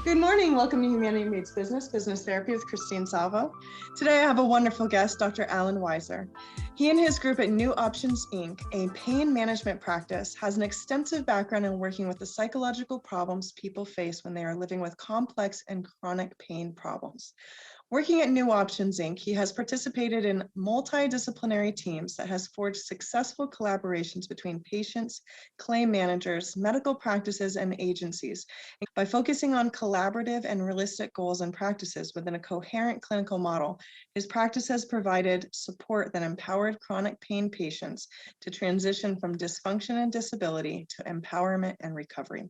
Good morning. Welcome to Humanity Meets Business, Business Therapy with Christine Salvo. Today I have a wonderful guest, Dr. Alan Weisser. He and his group at New Options, Inc., a pain management practice, has an extensive background in working with the psychological problems people face when they are living with complex and chronic pain problems. Working at New Options, Inc., he has participated in multi-disciplinary teams that has forged successful collaborations between patients, claim managers, medical practices, and agencies. By focusing on collaborative and realistic goals and practices within a coherent clinical model, his practice has provided support that empowered chronic pain patients to transition from dysfunction and disability to empowerment and recovery.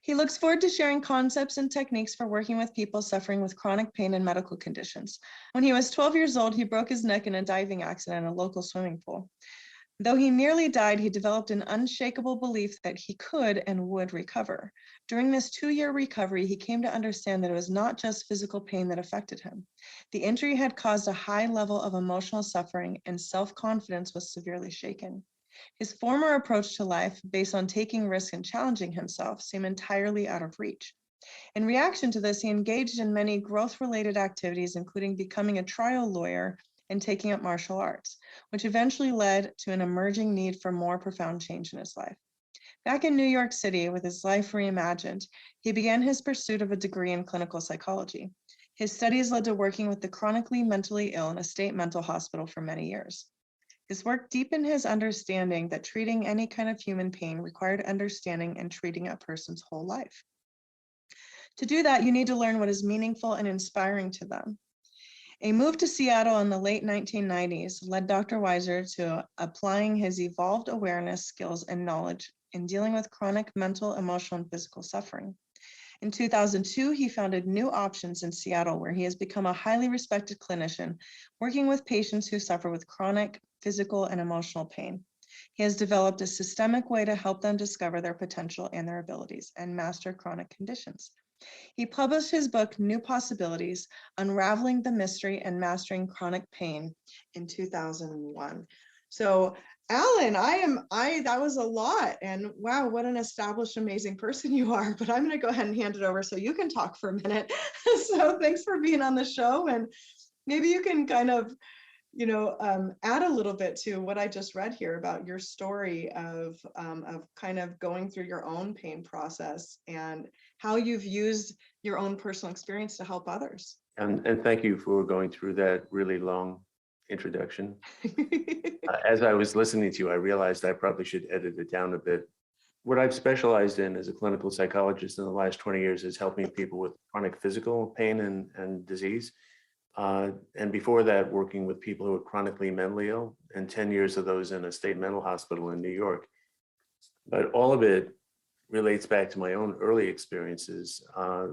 He looks forward to sharing concepts and techniques for working with people suffering with chronic pain and medical conditions. When he was 12 years old, he broke his neck in a diving accident in a local swimming pool. Though he nearly died, he developed an unshakable belief that he could and would recover. During this 2-year recovery, he came to understand that it was not just physical pain that affected him. The injury had caused a high level of emotional suffering, and self-confidence was severely shaken. His former approach to life, based on taking risks and challenging himself, seemed entirely out of reach. In reaction to this, he engaged in many growth-related activities, including becoming a trial lawyer and taking up martial arts, which eventually led to an emerging need for more profound change in his life. Back in New York City, with his life reimagined, he began his pursuit of a degree in clinical psychology. His studies led to working with the chronically mentally ill in a state mental hospital for many years. His work deepened his understanding that treating any kind of human pain required understanding and treating a person's whole life. To do that, you need to learn what is meaningful and inspiring to them. A move to Seattle in the late 1990s led Dr. Weisser to applying his evolved awareness, skills, and knowledge in dealing with chronic mental, emotional, and physical suffering. In 2002, he founded New Options in Seattle, where he has become a highly respected clinician, working with patients who suffer with chronic physical and emotional pain. He has developed a systemic way to help them discover their potential and their abilities and master chronic conditions. He published his book, New Possibilities, Unravelling the Mystery and Mastering Chronic Pain in 2001. So Alan, that was a lot, and wow, what an established, amazing person you are, but I'm gonna go ahead and hand it over so you can talk for a minute. So thanks for being on the show, and maybe you can kind of, add a little bit to what I just read here about your story of kind of going through your own pain process and how you've used your own personal experience to help others. And thank you for going through that really long introduction. As I was listening to you, I realized I probably should edit it down a bit. What I've specialized in as a clinical psychologist in the last 20 years is helping people with chronic physical pain and disease. And before that, working with people who are chronically mentally ill, and 10 years of those in a state mental hospital in New York. But all of it relates back to my own early experiences.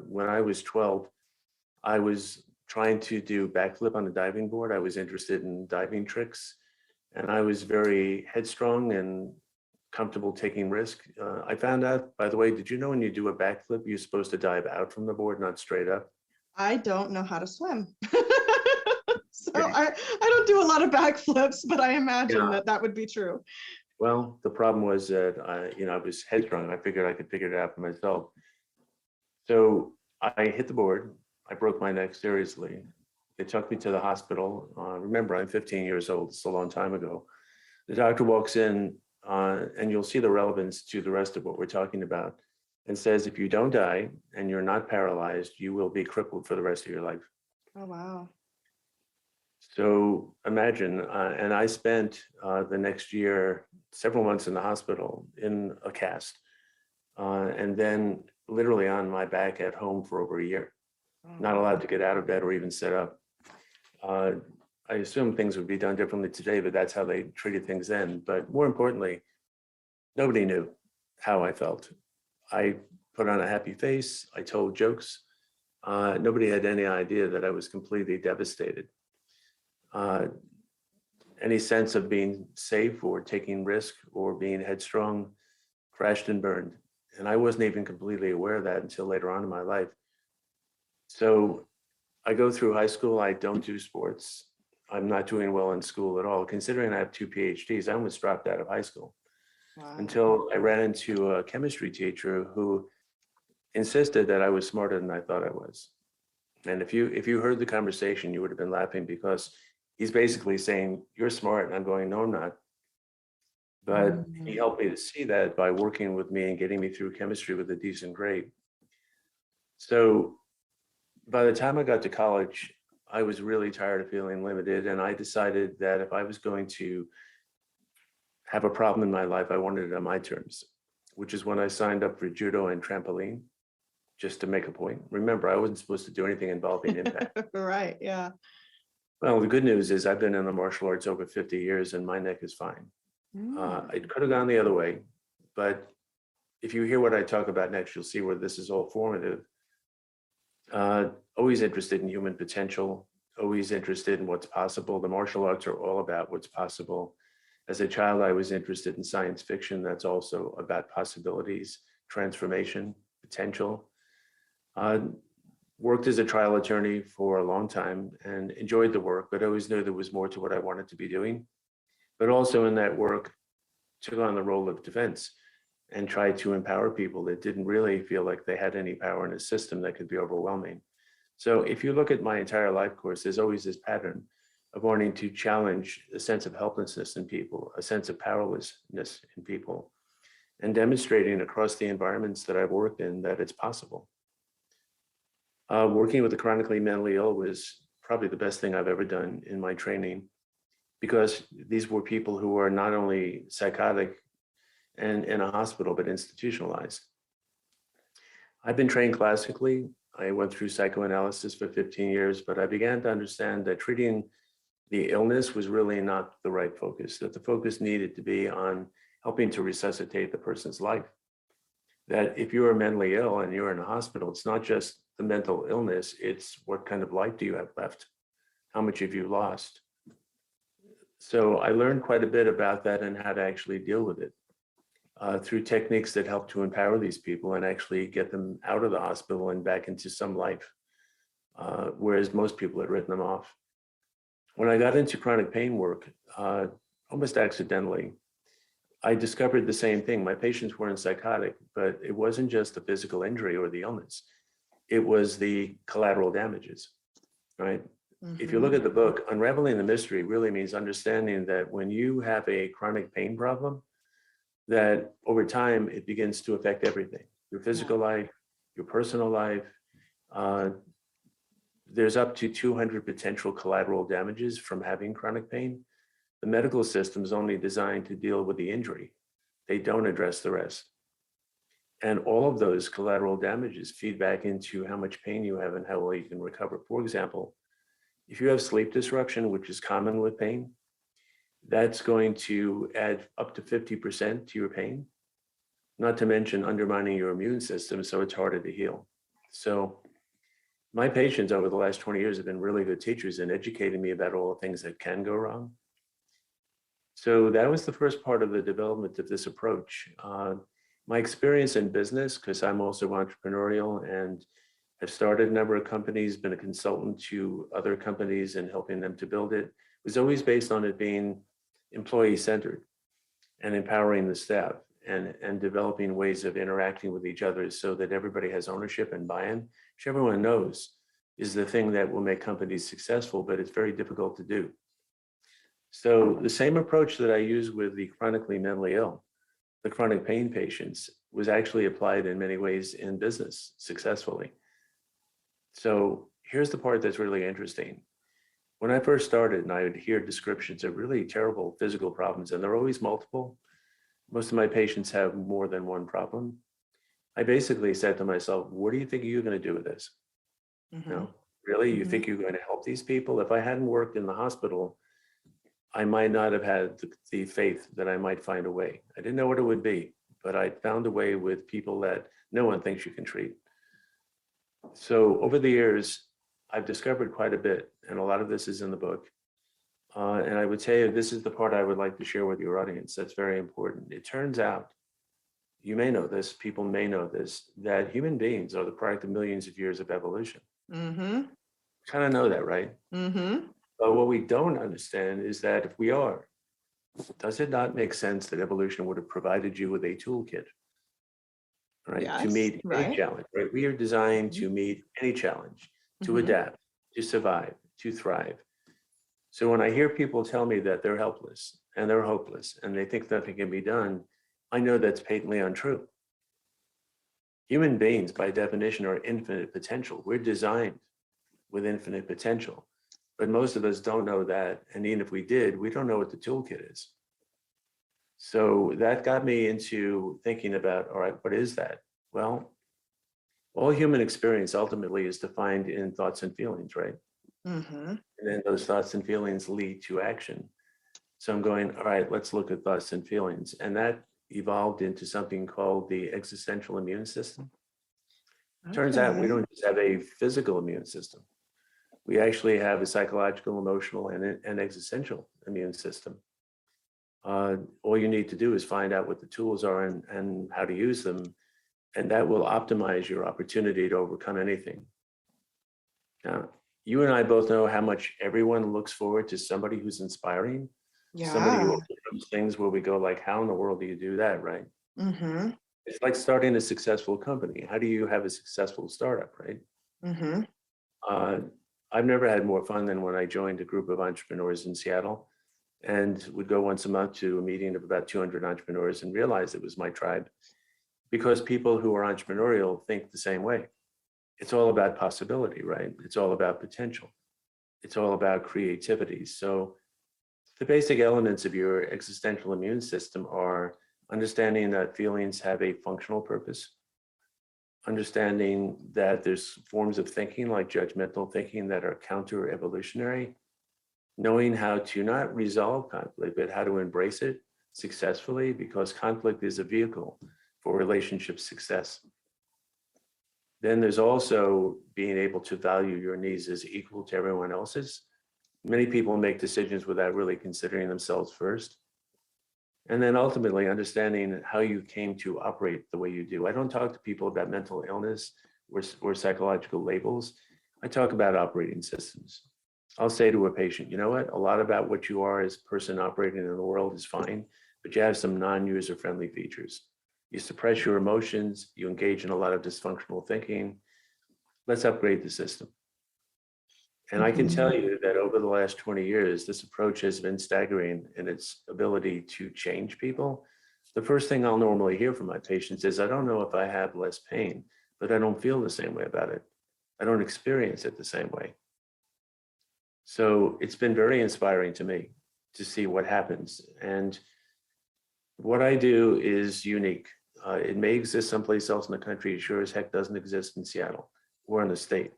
When I was 12, I was trying to do backflip on a diving board. I was interested in diving tricks, and I was very headstrong and comfortable taking risk. I found out, by the way, did you know when you do a backflip, you're supposed to dive out from the board, not straight up? I don't know how to swim. So I don't do a lot of backflips, but I imagine that would be true. Well, the problem was that I was headstrong. I figured I could figure it out for myself. So I hit the board. I broke my neck seriously. They took me to the hospital. Remember, I'm 15 years old. It's a long time ago. The doctor walks in, and you'll see the relevance to the rest of what we're talking about, and says, if you don't die and you're not paralyzed, you will be crippled for the rest of your life. Oh, wow. So imagine, and I spent the next year, several months in the hospital in a cast, and then literally on my back at home for over a year. Not allowed to get out of bed or even sit up. I assume things would be done differently today, but that's how they treated things then. But more importantly, nobody knew how I felt. I put on a happy face. I told jokes. Nobody had any idea that I was completely devastated. Any sense of being safe or taking risk or being headstrong crashed and burned. And I wasn't even completely aware of that until later on in my life. So I go through high school. I don't do sports. I'm not doing well in school at all. Considering I have 2 PhDs, I almost dropped out of high school. Wow. Until I ran into a chemistry teacher who insisted that I was smarter than I thought I was. And if you heard the conversation, you would have been laughing because he's basically saying, "You're smart," and I'm going, "No, I'm not." But he helped me to see that by working with me and getting me through chemistry with a decent grade. So by the time I got to college, I was really tired of feeling limited, and I decided that if I was going to have a problem in my life, I wanted it on my terms, which is when I signed up for judo and trampoline, just to make a point. Remember, I wasn't supposed to do anything involving impact. Right, yeah. Well, the good news is I've been in the martial arts over 50 years and my neck is fine. It could have gone the other way, but if you hear what I talk about next, you'll see where this is all formative. Always interested in human potential, always interested in what's possible. The martial arts are all about what's possible. As a child, I was interested in science fiction. That's also about possibilities, transformation, potential. Worked as a trial attorney for a long time and enjoyed the work, but always knew there was more to what I wanted to be doing. But also in that work, took on the role of defense and tried to empower people that didn't really feel like they had any power in a system that could be overwhelming. So if you look at my entire life course, there's always this pattern of wanting to challenge a sense of helplessness in people, a sense of powerlessness in people, and demonstrating across the environments that I've worked in that it's possible. Working with the chronically mentally ill was probably the best thing I've ever done in my training, because these were people who were not only psychotic and in a hospital, but institutionalized. I've been trained classically. I went through psychoanalysis for 15 years, but I began to understand that treating the illness was really not the right focus, that the focus needed to be on helping to resuscitate the person's life. That if you are mentally ill and you're in a hospital, it's not just the mental illness, it's what kind of life do you have left? How much have you lost? So I learned quite a bit about that and how to actually deal with it through techniques that help to empower these people and actually get them out of the hospital and back into some life, whereas most people had written them off. When I got into chronic pain work, almost accidentally, I discovered the same thing. My patients weren't psychotic, but it wasn't just the physical injury or the illness. It was the collateral damages, right? If you look at the book, Unraveling the Mystery really means understanding that when you have a chronic pain problem, that over time, it begins to affect everything, your physical life, your personal life. There's up to 200 potential collateral damages from having chronic pain. The medical system is only designed to deal with the injury. They don't address the rest. And all of those collateral damages feed back into how much pain you have and how well you can recover. For example, if you have sleep disruption, which is common with pain, that's going to add up to 50% to your pain, not to mention undermining your immune system, so it's harder to heal. So my patients over the last 20 years have been really good teachers in educating me about all the things that can go wrong. So that was the first part of the development of this approach. My experience in business, because I'm also entrepreneurial and have started a number of companies, been a consultant to other companies and helping them to build it, was always based on it being employee-centered and empowering the staff and developing ways of interacting with each other so that everybody has ownership and buy-in, which everyone knows is the thing that will make companies successful, but it's very difficult to do. So the same approach that I use with the chronically mentally ill, the chronic pain patients, was actually applied in many ways in business successfully. So here's the part that's really interesting. When I first started and I would hear descriptions of really terrible physical problems, and they're always multiple, most of my patients have more than one problem, I basically said to myself, what do you think you're going to do with this? You know, really, you think you're going to help these people? If I hadn't worked in the hospital, I might not have had the faith that I might find a way. I didn't know what it would be, but I found a way with people that no one thinks you can treat. So over the years, I've discovered quite a bit, and a lot of this is in the book. And I would say this is the part I would like to share with your audience that's very important. It turns out, you may know this, people may know this, that human beings are the product of millions of years of evolution. Kind of know that, right? But what we don't understand is that if we are, does it not make sense that evolution would have provided you with a toolkit right? To Yes, meet any right. challenge, right? We are designed to meet any challenge, to Mm-hmm. adapt, to survive, to thrive. So when I hear people tell me that they're helpless and they're hopeless and they think nothing can be done, I know that's patently untrue. Human beings, by definition, are infinite potential. We're designed with infinite potential, but most of us don't know that. And even if we did, we don't know what the toolkit is. So that got me into thinking about, all right, what is that? Well, all human experience ultimately is defined in thoughts and feelings, right? Mm-hmm. And then those thoughts and feelings lead to action. So I'm going, all right, let's look at thoughts and feelings. And that evolved into something called the existential immune system. Turns out we Okay. don't just have a physical immune system. We actually have a psychological, emotional, and existential immune system. All you need to do is find out what the tools are and how to use them, and that will optimize your opportunity to overcome anything. Now, you and I both know how much everyone looks forward to somebody who's inspiring, somebody who Yeah. overcomes things where we go like, how in the world do you do that, right? Mm-hmm. It's like starting a successful company. How do you have a successful startup, right? Mm-hmm. Uh, I've never had more fun than when I joined a group of entrepreneurs in Seattle and would go once a month to a meeting of about 200 entrepreneurs and realize it was my tribe, because people who are entrepreneurial think the same way. It's all about possibility, right? It's all about potential. It's all about creativity. So the basic elements of your existential immune system are understanding that feelings have a functional purpose, understanding that there's forms of thinking like judgmental thinking that are counter-evolutionary, knowing how to not resolve conflict, but how to embrace it successfully, because conflict is a vehicle for relationship success. Then there's also being able to value your needs as equal to everyone else's. Many people make decisions without really considering themselves first. And then ultimately understanding how you came to operate the way you do. I don't talk to people about mental illness or psychological labels. I talk about operating systems. I'll say to a patient, you know what, a lot about what you are as a person operating in the world is fine, but you have some non-user friendly features. You suppress your emotions, you engage in a lot of dysfunctional thinking. Let's upgrade the system. And I can tell Mm-hmm. you that over the last 20 years, this approach has been staggering in its ability to change people. The first thing I'll normally hear from my patients is, I don't know if I have less pain, but I don't feel the same way about it. I don't experience it the same way. So it's been very inspiring to me to see what happens. And what I do is unique. It may exist someplace else in the country. It sure as heck doesn't exist in Seattle or in the state.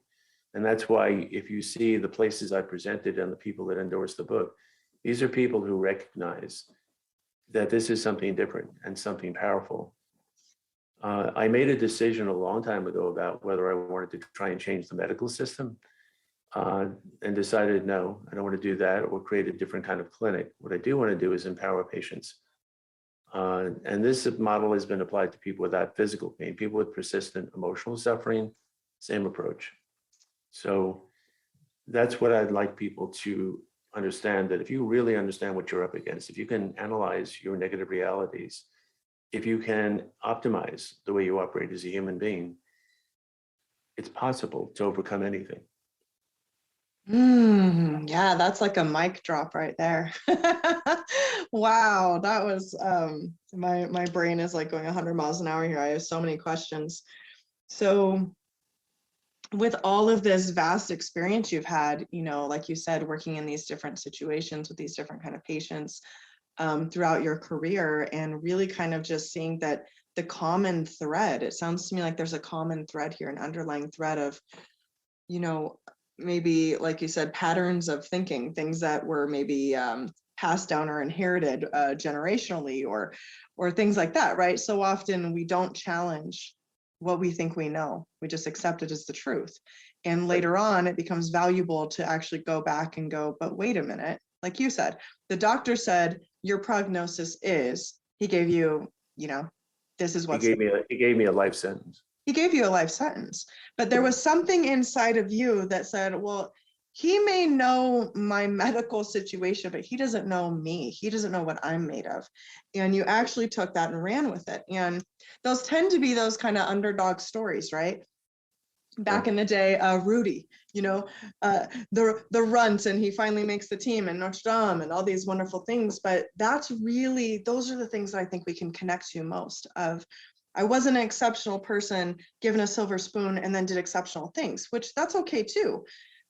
And that's why if you see the places I presented and the people that endorse the book, these are people who recognize that this is something different and something powerful. I made a decision a long time ago about whether I wanted to try and change the medical system, and decided, no, I don't want to do that or create a different kind of clinic. What I do want to do is empower patients. And this model has been applied to people without physical pain, people with persistent emotional suffering, same approach. So that's what I'd like people to understand, that if you really understand what you're up against, if you can analyze your negative realities, if you can optimize the way you operate as a human being, it's possible to overcome anything. Yeah, that's like a mic drop right there. Wow, that was my brain is like going 100 miles an hour here. I have so many questions. So with all of this vast experience you've had, like you said, working in these different situations with these different kind of patients throughout your career, and really kind of just seeing that the common thread, it sounds to me like there's a common thread here, an underlying thread of, maybe, like you said, patterns of thinking, things that were maybe passed down or inherited generationally, or things like that, right? So often we don't challenge what we think we know. We just accept it as the truth. And later on, it becomes valuable to actually go back and go, but wait a minute, like you said, the doctor said, your prognosis is, he gave you, this is He what's gave me a life sentence. he gave you a life sentence, but there was something inside of you that said, well, he may know my medical situation, but he doesn't know me. He doesn't know what I'm made of. And you actually took that and ran with it. And those tend to be those kind of underdog stories, right? Back in the day, Rudy, the runt, and he finally makes the team, and Notre Dame, and all these wonderful things. But those are the things that I think we can connect to most of. I wasn't an exceptional person given a silver spoon and then did exceptional things, which that's okay too.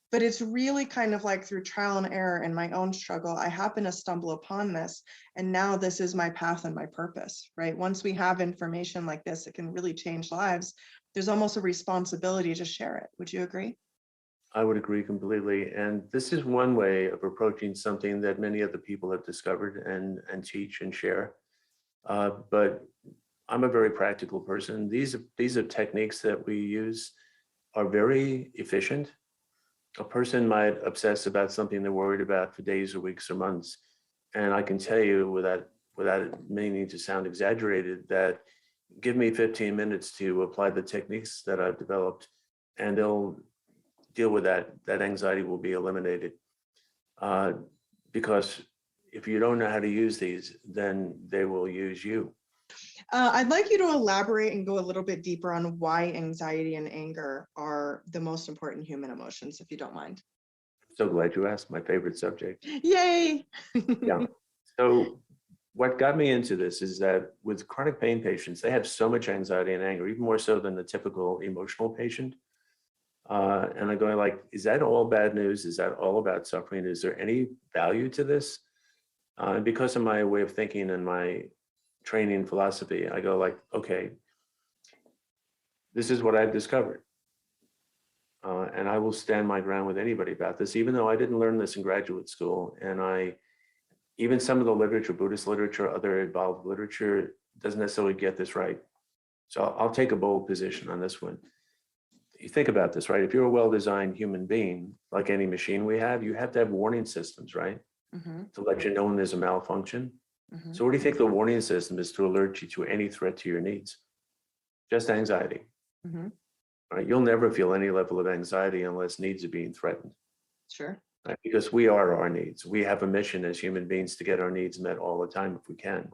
But it's really kind of like through trial and error and my own struggle, I happen to stumble upon this. And now this is my path and my purpose, right? Once we have information like this, it can really change lives. There's almost a responsibility to share it. Would you agree? I would agree completely. And this is one way of approaching something that many other people have discovered and teach and share. But I'm a very practical person. These are techniques that we use are very efficient. A person might obsess about something they're worried about for days or weeks or months. And I can tell you without it meaning to sound exaggerated, that give me 15 minutes to apply the techniques that I've developed, and they'll deal with that. That anxiety will be eliminated. Because if you don't know how to use these, then they will use you. I'd like you to elaborate and go a little bit deeper on why anxiety and anger are the most important human emotions, if you don't mind. So glad you asked. My favorite subject. Yay! Yeah. So what got me into this is that with chronic pain patients, they have so much anxiety and anger, even more so than the typical emotional patient. And I go like, is that all bad news? Is that all about suffering? Is there any value to this? And because of my way of thinking and my training philosophy, I go like, okay, this is what I've discovered. And I will stand my ground with anybody about this, even though I didn't learn this in graduate school. And even some of the literature, Buddhist literature, other evolved literature, doesn't necessarily get this right. So I'll take a bold position on this one. You think about this, right? If you're a well-designed human being, like any machine we have, you have to have warning systems, right? Mm-hmm. To let you know when there's a malfunction. Mm-hmm. So what do you think the warning system is to alert you to any threat to your needs? Just anxiety. Mm-hmm. Right? You'll never feel any level of anxiety unless needs are being threatened. Sure. Right? Because we are our needs. We have a mission as human beings to get our needs met all the time if we can.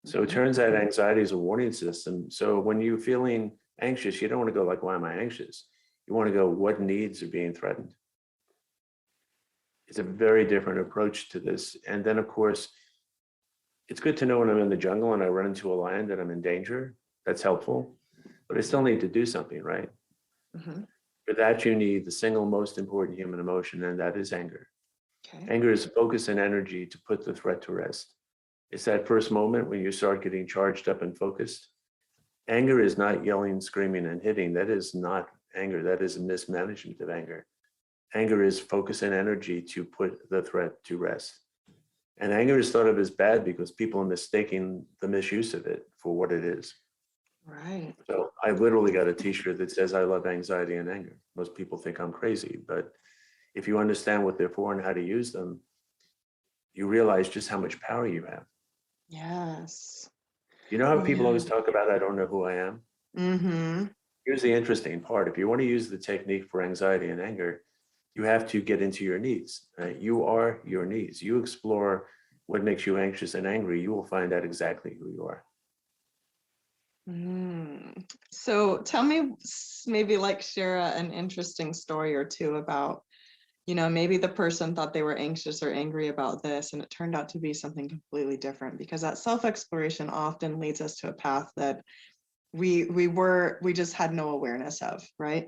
So it turns out anxiety is a warning system. So when you're feeling anxious, you don't want to go like, why am I anxious? You want to go, what needs are being threatened? It's a very different approach to this. And then, of course, it's good to know when I'm in the jungle and I run into a lion that I'm in danger. That's helpful. But I still need to do something, right? Mm-hmm. For that, you need the single most important human emotion, and that is anger. Okay. Anger is focus and energy to put the threat to rest. It's that first moment when you start getting charged up and focused. Anger is not yelling, screaming, and hitting. That is not anger. That is a mismanagement of anger. Anger is focus and energy to put the threat to rest. And anger is thought of as bad because people are mistaking the misuse of it for what it is. Right. So I literally got a t-shirt that says, I love anxiety and anger. Most people think I'm crazy, but if you understand what they're for and how to use them, you realize just how much power you have. Yes. You know how people always talk about, I don't know who I am? Mm-hmm. Here's the interesting part. If you want to use the technique for anxiety and anger, you have to get into your needs. Right? You are your needs. You explore what makes you anxious and angry, you will find out exactly who you are. So tell me, maybe like share an interesting story or two about, maybe the person thought they were anxious or angry about this, and it turned out to be something completely different, because that self-exploration often leads us to a path that we just had no awareness of, right?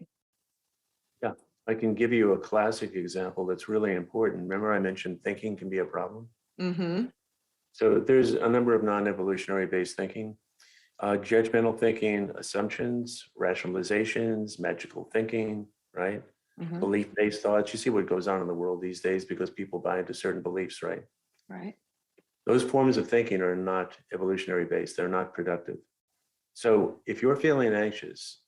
Yeah, I can give you a classic example that's really important. Remember I mentioned thinking can be a problem? Mm-hmm. So there's a number of non-evolutionary based thinking. Judgmental thinking, assumptions, rationalizations, magical thinking, right? Mm-hmm. Belief-based thoughts. You see what goes on in the world these days because people buy into certain beliefs, right? Right. Those forms of thinking are not evolutionary based. They're not productive. So if you're feeling anxious,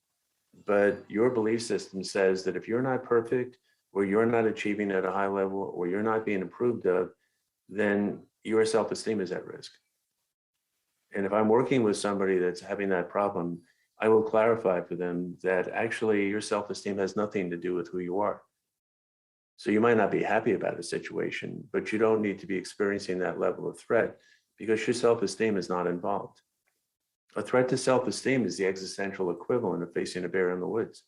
but your belief system says that if you're not perfect, or you're not achieving at a high level, or you're not being approved of, then your self-esteem is at risk. And if I'm working with somebody that's having that problem, I will clarify for them that actually your self-esteem has nothing to do with who you are. So you might not be happy about a situation, but you don't need to be experiencing that level of threat because your self-esteem is not involved. A threat to self-esteem is the existential equivalent of facing a bear in the woods.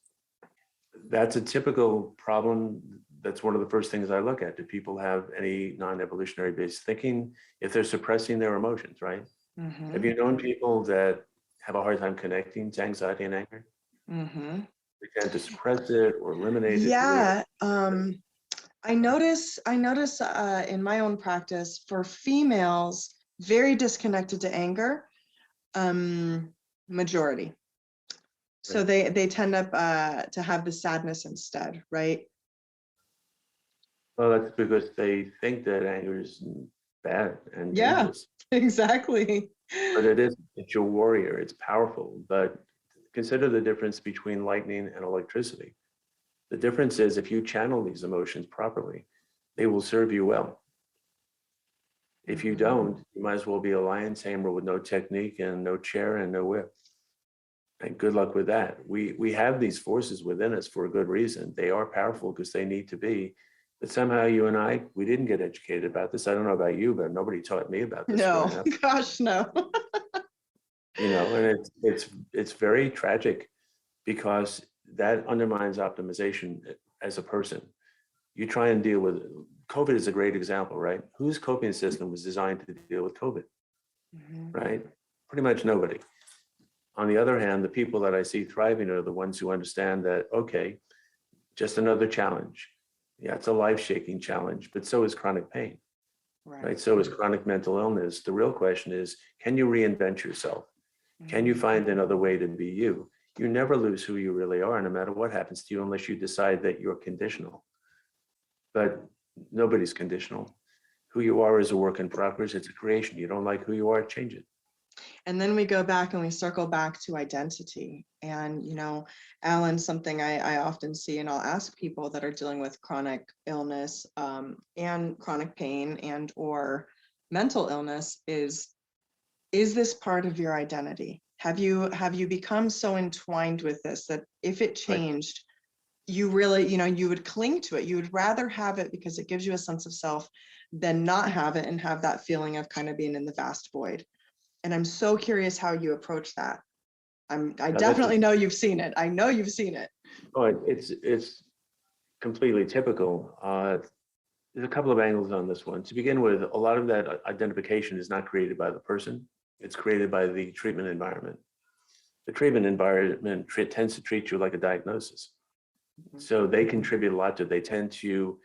That's a typical problem. That's one of the first things I look at. Do people have any non-evolutionary based thinking if they're suppressing their emotions, right? Mm-hmm. Have you known people that have a hard time connecting to anxiety and anger? Mm-hmm. They tend to suppress it or eliminate it. Yeah. I notice in my own practice for females, very disconnected to anger, majority. So Right. they tend up to have the sadness instead, right? Well, that's because they think that anger is bad and Yeah, dangerous, exactly. but it is. It's your warrior. It's powerful. But consider the difference between lightning and electricity. The difference is if you channel these emotions properly, they will serve you well. If you don't, you might as well be a lion's tamer with no technique and no chair and no whip. And good luck with that. We have these forces within us for a good reason. They are powerful because they need to be. But somehow you and I, we didn't get educated about this. I don't know about you, but nobody taught me about this No, growing up. gosh, no. And it's very tragic because that undermines optimization as a person. You try and deal with COVID is a great example, right? Whose coping system was designed to deal with COVID, right? Pretty much nobody. On the other hand, the people that I see thriving are the ones who understand that, okay, just another challenge. Yeah, it's a life-shaking challenge, but so is chronic pain, right? So is chronic mental illness. The real question is, can you reinvent yourself? Can you find another way to be you? You never lose who you really are, no matter what happens to you, unless you decide that you're conditional. But nobody's conditional. Who you are is a work in progress. It's a creation. You don't like who you are, change it. And then we go back and we circle back to identity. And, Alan, something I often see, and I'll ask people that are dealing with chronic illness and chronic pain and or mental illness is this part of your identity? Have you become so entwined with this that if it changed, you really, you would cling to it. You would rather have it because it gives you a sense of self than not have it and have that feeling of kind of being in the vast void. And I'm so curious how you approach that. I definitely know you've seen it. I know you've seen it. Oh, it's completely typical. There's a couple of angles on this one. To begin with, a lot of that identification is not created by the person. It's created by the treatment environment. The treatment environment tends to treat you like a diagnosis. So they contribute a lot to it. They tend to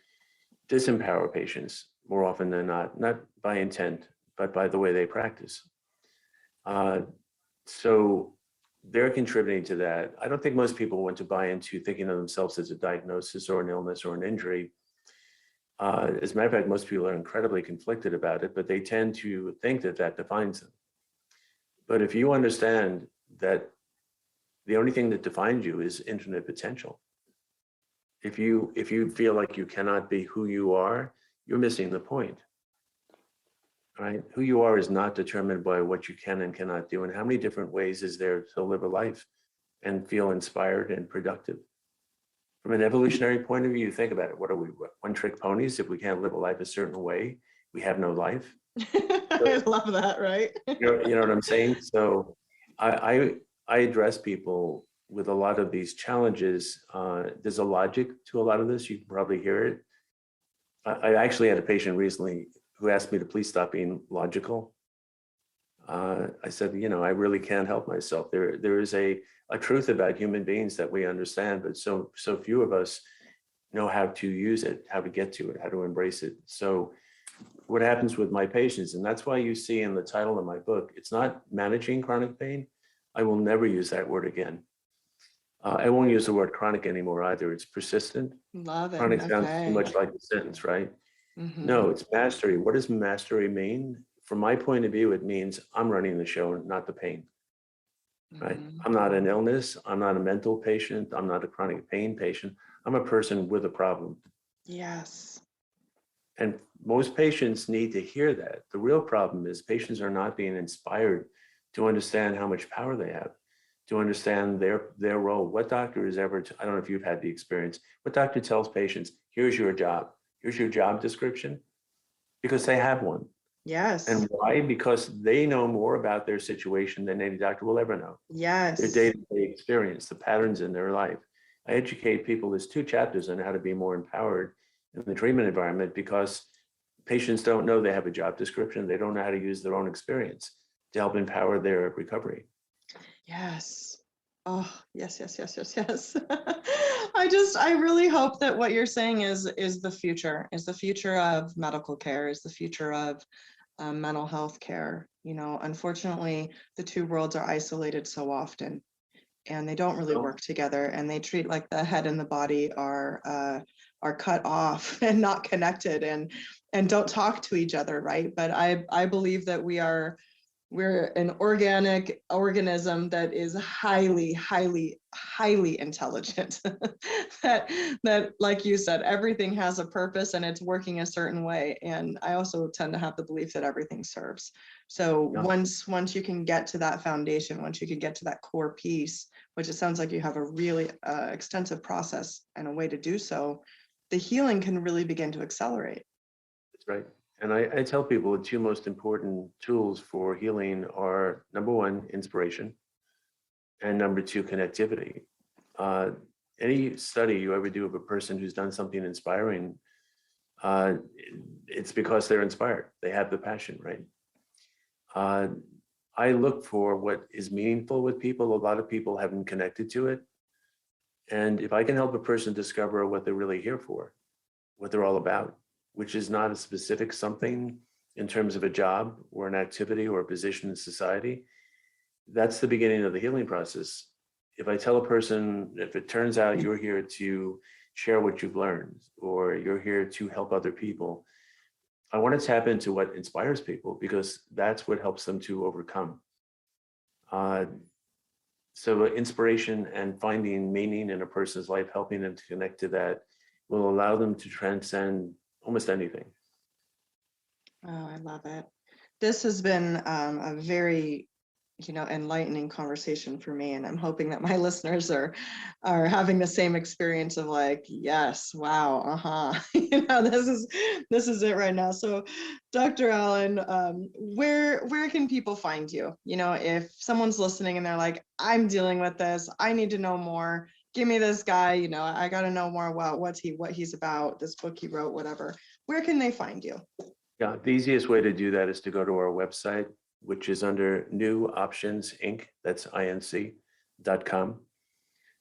disempower patients more often than not by intent, but by the way they practice. So they're contributing to that. I don't think most people want to buy into thinking of themselves as a diagnosis or an illness or an injury. As a matter of fact, most people are incredibly conflicted about it, but they tend to think that that defines them. But if you understand that the only thing that defines you is infinite potential, if you feel like you cannot be who you are, you're missing the point. Right? Who you are is not determined by what you can and cannot do. And how many different ways is there to live a life and feel inspired and productive? From an evolutionary point of view, think about it. What are we, one-trick ponies? If we can't live a life a certain way, we have no life. I love that, right? You know what I'm saying? So I address people with a lot of these challenges. There's a logic to a lot of this. You can probably hear it. I actually had a patient recently who asked me to please stop being logical. I said, I really can't help myself. There is a truth about human beings that we understand, but so few of us know how to use it, how to get to it, how to embrace it. So what happens with my patients, and that's why you see in the title of my book, it's not managing chronic pain. I will never use that word again. I won't use the word chronic anymore either. It's persistent. Love it. Chronic sounds too Okay. much like the sentence, right? Mm-hmm. No, it's mastery. What does mastery mean? From my point of view, it means I'm running the show, not the pain, right? I'm not an illness. I'm not a mental patient. I'm not a chronic pain patient. I'm a person with a problem. Yes. And most patients need to hear that. The real problem is patients are not being inspired to understand how much power they have, to understand their role. What doctor is ever, I don't know if you've had the experience, what doctor tells patients, here's your job description, because they have one. Yes. And why? Because they know more about their situation than any doctor will ever know. Yes. Their day-to-day experience, the patterns in their life. I educate people, there's 2 chapters on how to be more empowered in the treatment environment, because patients don't know they have a job description. They don't know how to use their own experience to help empower their recovery. Yes. Oh, yes, yes, yes, yes, yes. I really hope that what you're saying is the future of medical care, is the future of mental health care. You know, unfortunately, the 2 worlds are isolated so often, and they don't really work together, and they treat like the head and the body are cut off and not connected, and don't talk to each other, right? But I believe that we're an organic organism that is highly, highly, highly intelligent. that, like you said, everything has a purpose and it's working a certain way. And I also tend to have the belief that everything serves. So once you can get to that foundation, once you can get to that core piece, which it sounds like you have a really extensive process and a way to do so, the healing can really begin to accelerate. That's right. And I tell people the 2 most important tools for healing are, number 1, inspiration, and number 2, connectivity. Any study you ever do of a person who's done something inspiring, it's because they're inspired. They have the passion, right? I look for what is meaningful with people. A lot of people haven't connected to it. And if I can help a person discover what they're really here for, what they're all about, which is not a specific something in terms of a job or an activity or a position in society, that's the beginning of the healing process. If I tell a person, if it turns out you're here to share what you've learned, or you're here to help other people, I want to tap into what inspires people, because that's what helps them to overcome. So inspiration and finding meaning in a person's life, helping them to connect to that, will allow them to transcend almost anything. Oh, I love it. This has been a very, enlightening conversation for me, and I'm hoping that my listeners are having the same experience of like, yes, wow, this is it right now. So, Dr. Allen, where can people find you? If someone's listening and they're like, I'm dealing with this, I need to know more. Give me this guy, I got to know more about what he's about, this book he wrote, whatever. Where can they find you? Yeah, the easiest way to do that is to go to our website, which is under New Options Inc. That's inc.com.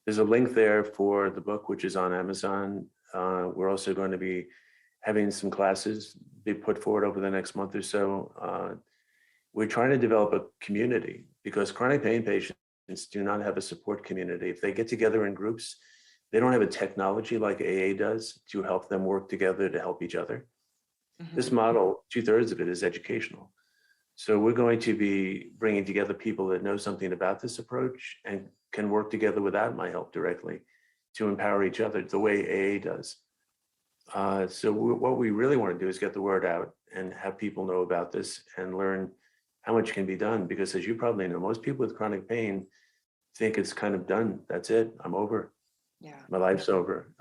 There's a link there for the book, which is on Amazon. We're also going to be having some classes be put forward over the next month or so. We're trying to develop a community, because chronic pain patients do not have a support community. If they get together in groups, they don't have a technology like AA does to help them work together to help each other. Mm-hmm. This model, 2/3 of it is educational. So we're going to be bringing together people that know something about this approach and can work together without my help directly to empower each other the way AA does. So what we really want to do is get the word out and have people know about this and learn how much can be done. Because as you probably know, most people with chronic pain think it's kind of done. That's it. I'm over. Yeah. My life's over.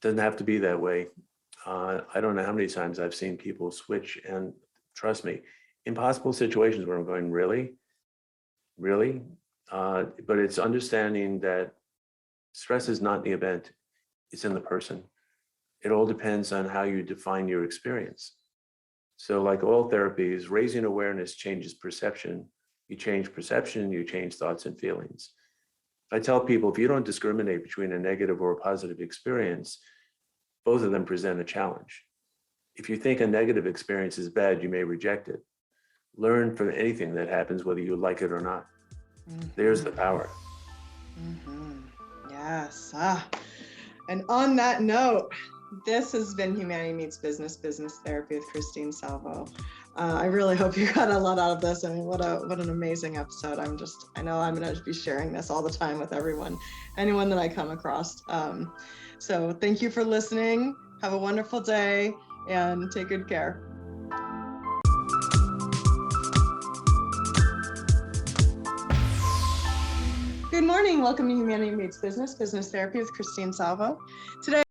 Doesn't have to be that way. I don't know how many times I've seen people switch, and trust me, impossible situations where I'm going, really? But it's understanding that stress is not the event, it's in the person. It all depends on how you define your experience. So like all therapies, raising awareness changes perception. You change perception, you change thoughts and feelings. I tell people, if you don't discriminate between a negative or a positive experience, both of them present a challenge. If you think a negative experience is bad, you may reject it. Learn from anything that happens, whether you like it or not. Mm-hmm. There's the power. Mm-hmm. Yes. And on that note, this has been Humanity Meets Business, Business Therapy with Christine Salvo. I really hope you got a lot out of this. I mean, what an amazing episode. I know I'm going to be sharing this all the time with anyone that I come across. So thank you for listening. Have a wonderful day and take good care. Good morning. Welcome to Humanity Meets Business, Business Therapy with Christine Salvo. Today,